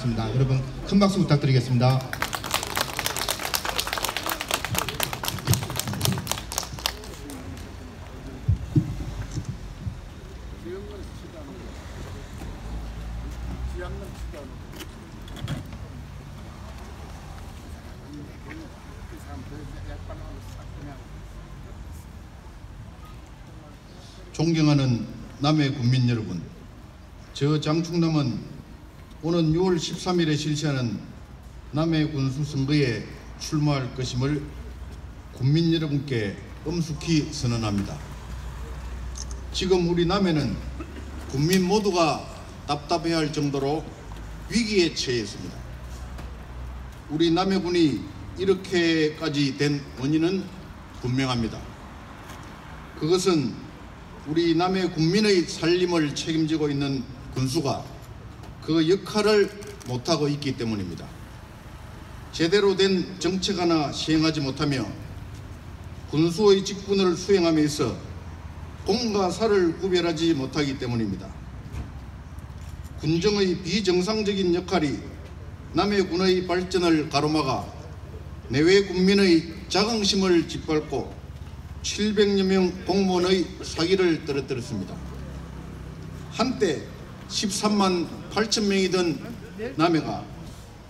있습니다. 여러분 큰 박수 부탁드리겠습니다. 존경하는 남해 군민 여러분, 저 장충남은 오는 6월 13일에 실시하는 남해 군수 선거에 출마할 것임을 군민 여러분께 엄숙히 선언합니다. 지금 우리 남해는 군민 모두가 답답해할 정도로 위기에 처해 있습니다. 우리 남해군이 이렇게까지 된 원인은 분명합니다. 그것은 우리 남해 국민의 살림을 책임지고 있는 군수가 그 역할을 못하고 있기 때문입니다. 제대로 된 정책 하나 시행하지 못하며 군수의 직분을 수행함에 있어 공과 사를 구별하지 못하기 때문입니다. 군정의 비정상적인 역할이 남해군의 발전을 가로막아 내외 국민의 자긍심을 짓밟고 700여 명 공무원의 사기를 떨어뜨렸습니다. 한때 13만 8천 명이던 남해가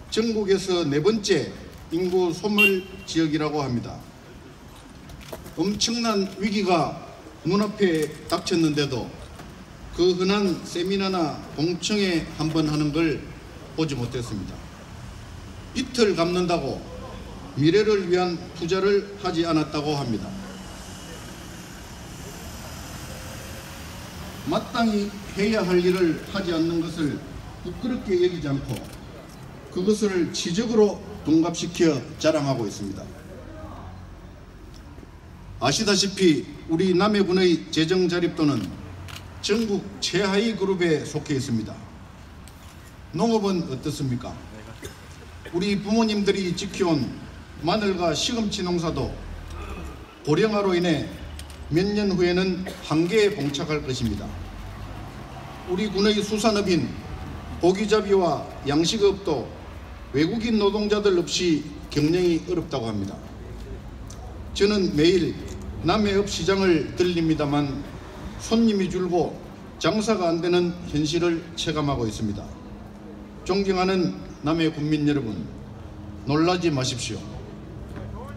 전국에서 4번째 인구 소멸 지역이라고 합니다. 엄청난 위기가 눈앞에 닥쳤는데도 그 흔한 세미나나 공청회 한번 하는 걸 보지 못했습니다. 이틀 갚는다고 미래를 위한 투자를 하지 않았다고 합니다. 마땅히 해야 할 일을 하지 않는 것을 부끄럽게 여기지 않고 그것을 지적으로 둔갑시켜 자랑하고 있습니다. 아시다시피 우리 남해군의 재정 자립도는 전국 최하위 그룹에 속해 있습니다. 농업은 어떻습니까? 우리 부모님들이 지켜온 마늘과 시금치 농사도 고령화로 인해 몇 년 후에는 한계에 봉착할 것입니다. 우리 군의 수산업인 고기잡이와 양식업도 외국인 노동자들 없이 경영이 어렵다고 합니다. 저는 매일 남해업 시장을 들립니다만 손님이 줄고 장사가 안 되는 현실을 체감하고 있습니다. 존경하는 남해 군민 여러분, 놀라지 마십시오.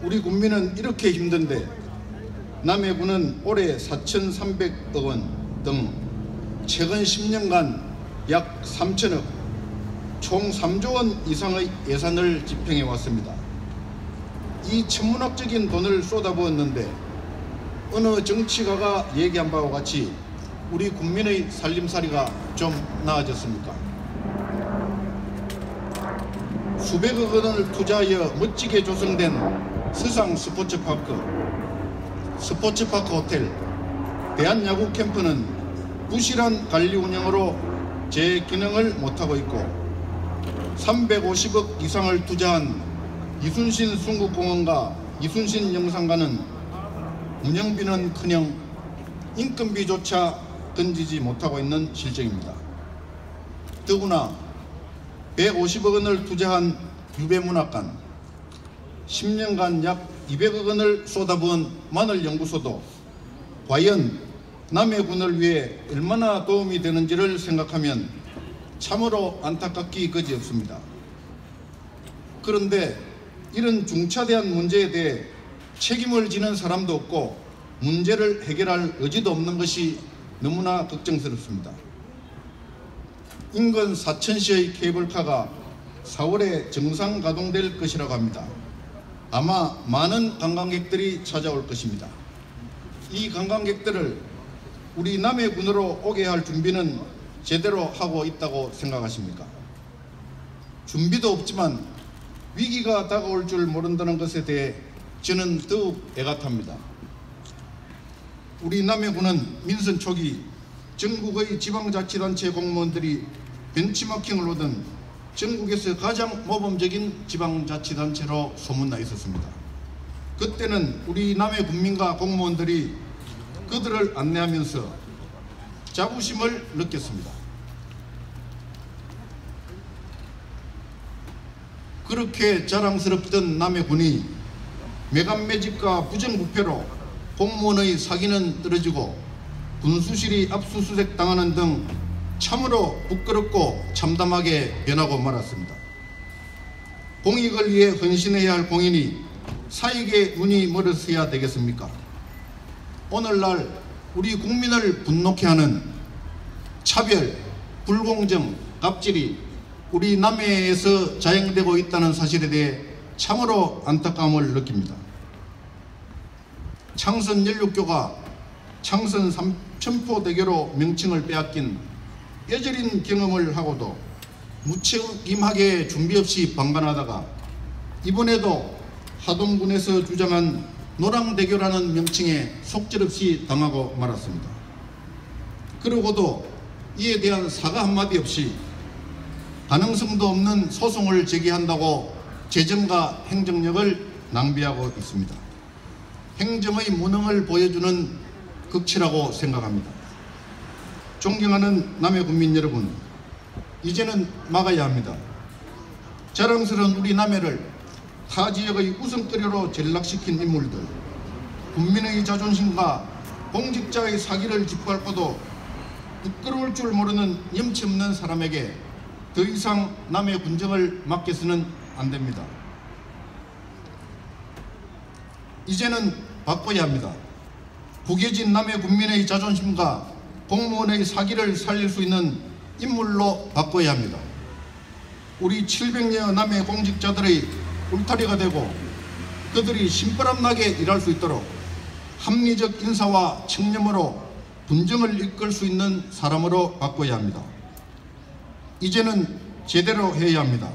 우리 군민은 이렇게 힘든데 남해군은 올해 4,300억 원 등 최근 10년간 약 3천억, 총 3조 원 이상의 예산을 집행해 왔습니다. 이 천문학적인 돈을 쏟아부었는데 어느 정치가가 얘기한 바와 같이 우리 국민의 살림살이가 좀 나아졌습니까? 수백억 원을 투자하여 멋지게 조성된 서상 스포츠파크 호텔, 대한야구 캠프는 부실한 관리 운영으로 제 기능을 못하고 있고 350억 이상을 투자한 이순신 순국공원과 이순신 영상관은 운영비는커녕 인건비조차 건지지 못하고 있는 실정입니다. 더구나 150억 원을 투자한 유배문학관, 10년간 약 200억 원을 쏟아부은 마늘연구소도 과연 남해군을 위해 얼마나 도움이 되는지를 생각하면 참으로 안타깝기 그지없습니다. 그런데 이런 중차대한 문제에 대해 책임을 지는 사람도 없고 문제를 해결할 의지도 없는 것이 너무나 걱정스럽습니다. 인근 사천시의 케이블카가 4월에 정상 가동될 것이라고 합니다. 아마 많은 관광객들이 찾아올 것입니다. 이 관광객들을 우리 남해군으로 오게 할 준비는 제대로 하고 있다고 생각하십니까? 준비도 없지만 위기가 다가올 줄 모른다는 것에 대해 저는 더욱 애가 탑니다. 우리 남해군은 민선 초기 전국의 지방자치단체 공무원들이 벤치마킹을 얻은 전국에서 가장 모범적인 지방자치단체로 소문나 있었습니다. 그때는 우리 남해 군민과 공무원들이 그들을 안내하면서 자부심을 느꼈습니다. 그렇게 자랑스럽던 남해군이 매간매직과 부정부패로 공무원의 사기는 떨어지고 군수실이 압수수색 당하는 등 참으로 부끄럽고 참담하게 변하고 말았습니다. 공익을 위해 헌신해야 할 공인이 사익에 눈이 멀어서야 되겠습니까? 오늘날 우리 국민을 분노케 하는 차별, 불공정, 갑질이 우리 남해에서 자행되고 있다는 사실에 대해 참으로 안타까움을 느낍니다. 창선 연륙교가 창선 삼천포대교로 명칭을 빼앗긴 뼈저린 경험을 하고도 무책임하게 준비 없이 방관하다가 이번에도 하동군에서 주장한 노랑대교라는 명칭에 속절없이 당하고 말았습니다. 그러고도 이에 대한 사과 한마디 없이 가능성도 없는 소송을 제기한다고 재정과 행정력을 낭비하고 있습니다. 행정의 무능을 보여주는 극치라고 생각합니다. 존경하는 남해 국민 여러분, 이제는 막아야 합니다. 자랑스러운 우리 남해를 타 지역의 우선거리로 전락시킨 인물들, 국민의 자존심과 공직자의 사기를 짓밟고도 부끄러울 줄 모르는 염치 없는 사람에게 더 이상 남해 군정을 맡겨서는 안 됩니다. 이제는 바꿔야 합니다. 구겨진 남해 군민의 자존심과 공무원의 사기를 살릴 수 있는 인물로 바꿔야 합니다. 우리 700여 남해 공직자들의 울타리가 되고 그들이 신바람나게 일할 수 있도록 합리적 인사와 청렴으로 군정을 이끌 수 있는 사람으로 바꿔야 합니다. 이제는 제대로 해야 합니다.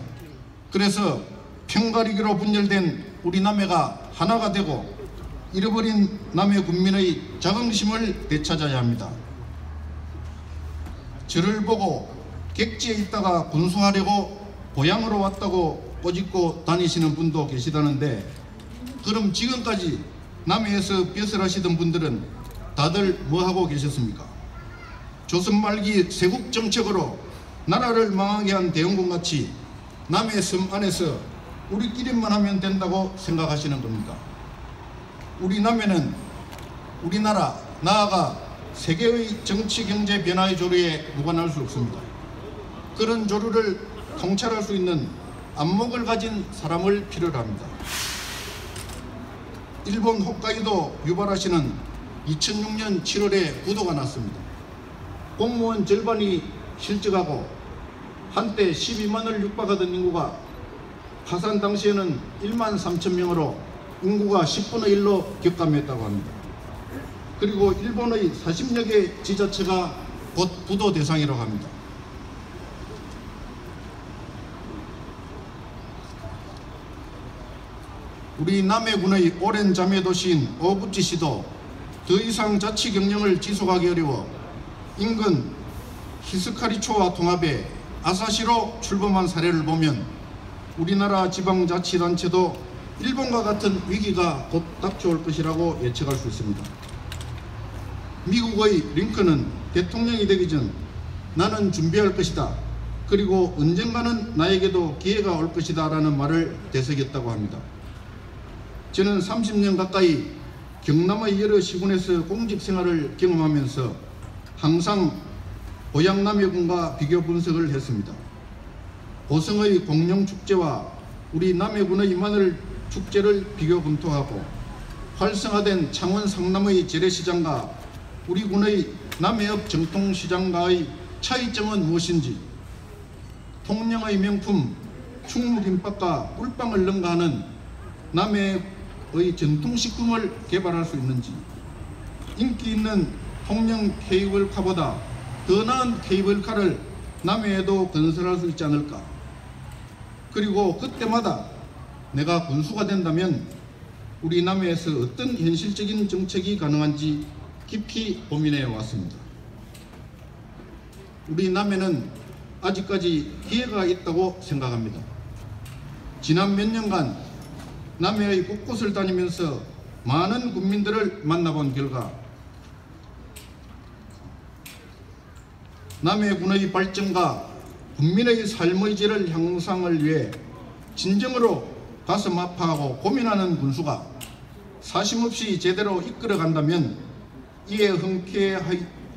그래서 편가르기로 분열된 우리 남해가 하나가 되고 잃어버린 남해 군민의 자긍심을 되찾아야 합니다. 저를 보고 객지에 있다가 군수하려고 고향으로 왔다고 꼬집고 다니시는 분도 계시다는데, 그럼 지금까지 남해에서 벼슬하시던 분들은 다들 뭐하고 계셨습니까? 조선 말기 세국 정책으로 나라를 망하게 한 대원군같이 남해 섬 안에서 우리끼리만 하면 된다고 생각하시는 겁니까? 우리 남해는 우리나라, 나아가 세계의 정치 경제 변화의 조류에 무관할 수 없습니다. 그런 조류를 통찰할 수 있는 안목을 가진 사람을 필요로 합니다. 일본 홋카이도 유발하시는 2006년 7월에 부도가 났습니다. 공무원 절반이 실직하고 한때 12만을 육박하던 인구가 파산 당시에는 1만 3천 명으로 인구가 10분의 1로 격감했다고 합니다. 그리고 일본의 40여 개 지자체가 곧 부도 대상이라고 합니다. 우리 남해군의 오랜 자매도시인 오구치시도 더 이상 자치 경영을 지속하기 어려워 인근 히스카리초와 통합해 아사시로 출범한 사례를 보면 우리나라 지방자치단체도 일본과 같은 위기가 곧 닥쳐올 것이라고 예측할 수 있습니다. 미국의 링컨은 대통령이 되기 전 나는 준비할 것이다, 그리고 언젠가는 나에게도 기회가 올 것이다 라는 말을 되새겼다고 합니다. 저는 30년 가까이 경남의 여러 시군에서 공직생활을 경험하면서 항상 고향 남해군과 비교 분석을 했습니다. 고성의 공룡축제와 우리 남해군의 마늘 축제를 비교 검토하고 활성화된 창원 상남의 재래시장과 우리 군의 남해읍 정통시장과의 차이점은 무엇인지, 통영의 명품 충무김밥과 꿀빵을 능가하는 남해의 전통식품을 개발할 수 있는지, 인기 있는 통영 케이블카보다 더 나은 케이블카를 남해에도 건설할 수 있지 않을까. 그리고 그때마다 내가 군수가 된다면 우리 남해에서 어떤 현실적인 정책이 가능한지 깊이 고민해 왔습니다. 우리 남해는 아직까지 기회가 있다고 생각합니다. 지난 몇 년간 남해의 곳곳을 다니면서 많은 국민들을 만나본 결과 남해군의 발전과 국민의 삶의 질을 향상을 위해 진정으로 가슴 아파하고 고민하는 군수가 사심없이 제대로 이끌어간다면 이에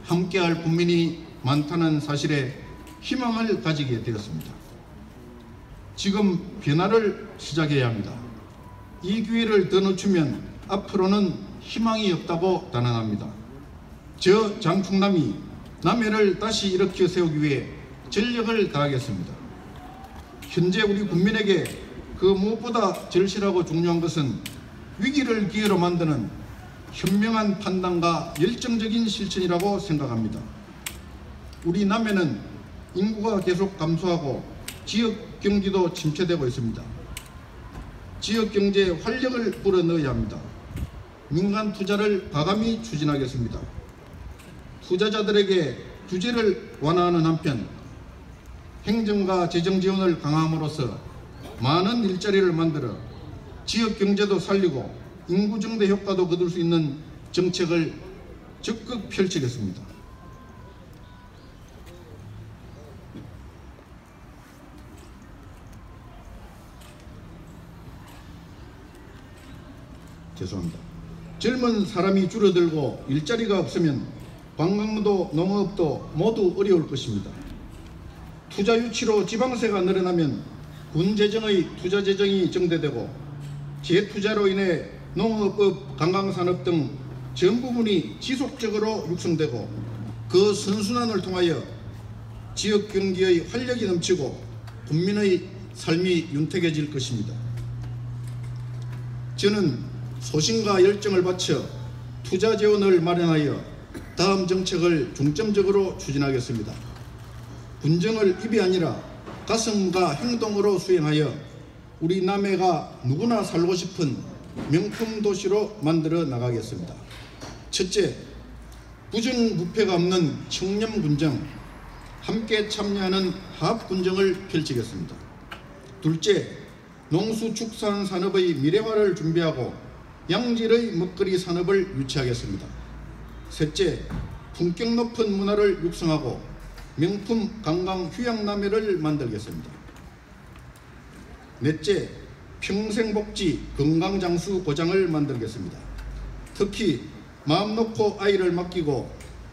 함께할 국민이 많다는 사실에 희망을 가지게 되었습니다. 지금 변화를 시작해야 합니다. 이 기회를 더 늦추면 앞으로는 희망이 없다고 단언합니다. 저 장충남이 남해를 다시 일으켜 세우기 위해 전력을 다하겠습니다. 현재 우리 국민에게 그 무엇보다 절실하고 중요한 것은 위기를 기회로 만드는 현명한 판단과 열정적인 실천이라고 생각합니다. 우리 남해는 인구가 계속 감소하고 지역 경기도 침체되고 있습니다. 지역 경제에 활력을 불어넣어야 합니다. 민간 투자를 과감히 추진하겠습니다. 투자자들에게 규제를 완화하는 한편 행정과 재정 지원을 강화함으로써 많은 일자리를 만들어 지역 경제도 살리고 인구 증대 효과도 거둘 수 있는 정책을 적극 펼치겠습니다. 죄송합니다. 젊은 사람이 줄어들고 일자리가 없으면 관광도 농업도 모두 어려울 것입니다. 투자 유치로 지방세가 늘어나면 군 재정의 투자 재정이 정대되고 재투자로 인해 농업업, 관광산업 등 전 부분이 지속적으로 육성되고 그 선순환을 통하여 지역 경기의 활력이 넘치고 국민의 삶이 윤택해질 것입니다. 저는 소신과 열정을 바쳐 투자 재원을 마련하여 다음 정책을 중점적으로 추진하겠습니다. 군정을 입이 아니라 가슴과 행동으로 수행하여 우리 남해가 누구나 살고 싶은 명품 도시로 만들어 나가겠습니다. 첫째, 부정부패가 없는 청렴 군정, 함께 참여하는 화합 군정을 펼치겠습니다. 둘째, 농수축산 산업의 미래화를 준비하고 양질의 먹거리 산업을 유치하겠습니다. 셋째, 품격 높은 문화를 육성하고 명품 관광 휴양 남해를 만들겠습니다. 넷째, 평생복지 건강장수 고장을 만들겠습니다. 특히 마음 놓고 아이를 맡기고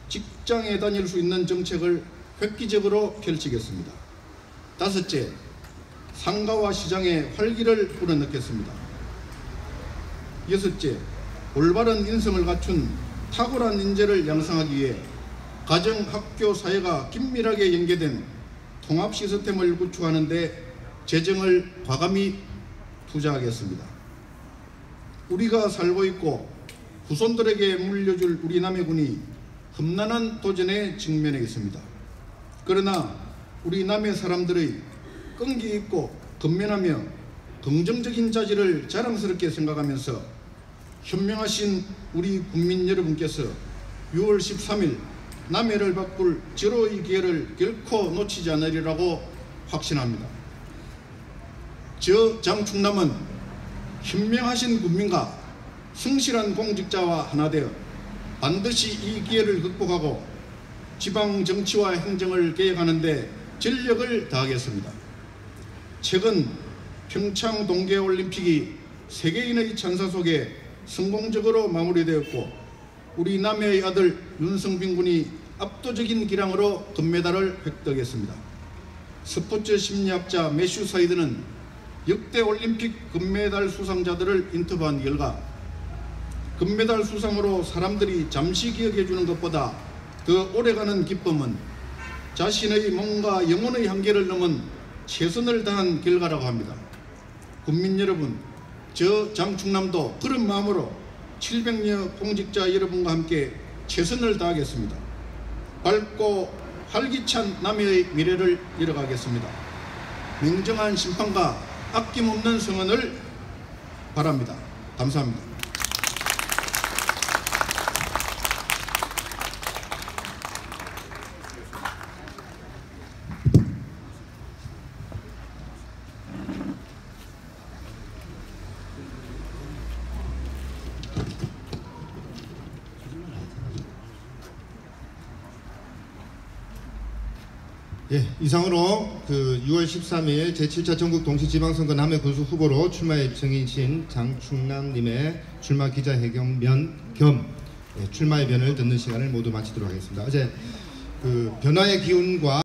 직장에 다닐 수 있는 정책을 획기적으로 펼치겠습니다. 다섯째, 상가와 시장에 활기를 불어넣겠습니다. 여섯째, 올바른 인성을 갖춘 탁월한 인재를 양성하기 위해 가정, 학교, 사회가 긴밀하게 연계된 통합 시스템을 구축하는 데 재정을 과감히 투자하겠습니다. 우리가 살고 있고 후손들에게 물려줄 우리 남해군이 험난한 도전에 직면해 있습니다. 그러나 우리 남해 사람들의 끈기 있고 건면하며 긍정적인 자질을 자랑스럽게 생각하면서 현명하신 우리 국민 여러분께서 6월 13일 남해를 바꿀 절호의 기회를 결코 놓치지 않으리라고 확신합니다. 저 장충남은 현명하신 국민과 성실한 공직자와 하나 되어 반드시 이 기회를 극복하고 지방 정치와 행정을 개혁하는 데 전력을 다하겠습니다. 최근 평창 동계올림픽이 세계인의 찬사 속에 성공적으로 마무리되었고 우리 남해의 아들 윤성빈 군이 압도적인 기량으로 금메달을 획득했습니다. 스포츠 심리학자 매슈 사이드는 역대 올림픽 금메달 수상자들을 인터뷰한 결과 금메달 수상으로 사람들이 잠시 기억해 주는 것보다 더 오래가는 기쁨은 자신의 몸과 영혼의 한계를 넘은 최선을 다한 결과라고 합니다. 국민 여러분, 저 장충남도 그런 마음으로 700여 공직자 여러분과 함께 최선을 다하겠습니다. 밝고 활기찬 남해의 미래를 이뤄가겠습니다. 냉정한 심판과 아낌없는 성원을 바랍니다. 감사합니다. 예, 이상으로 그 6월 13일 제7차 전국 동시지방선거 남해군수 후보로 출마 예정이신 장충남님의 출마 기자회견 겸 출마의 변을 듣는 시간을 모두 마치도록 하겠습니다. 어제 그 변화의 기운과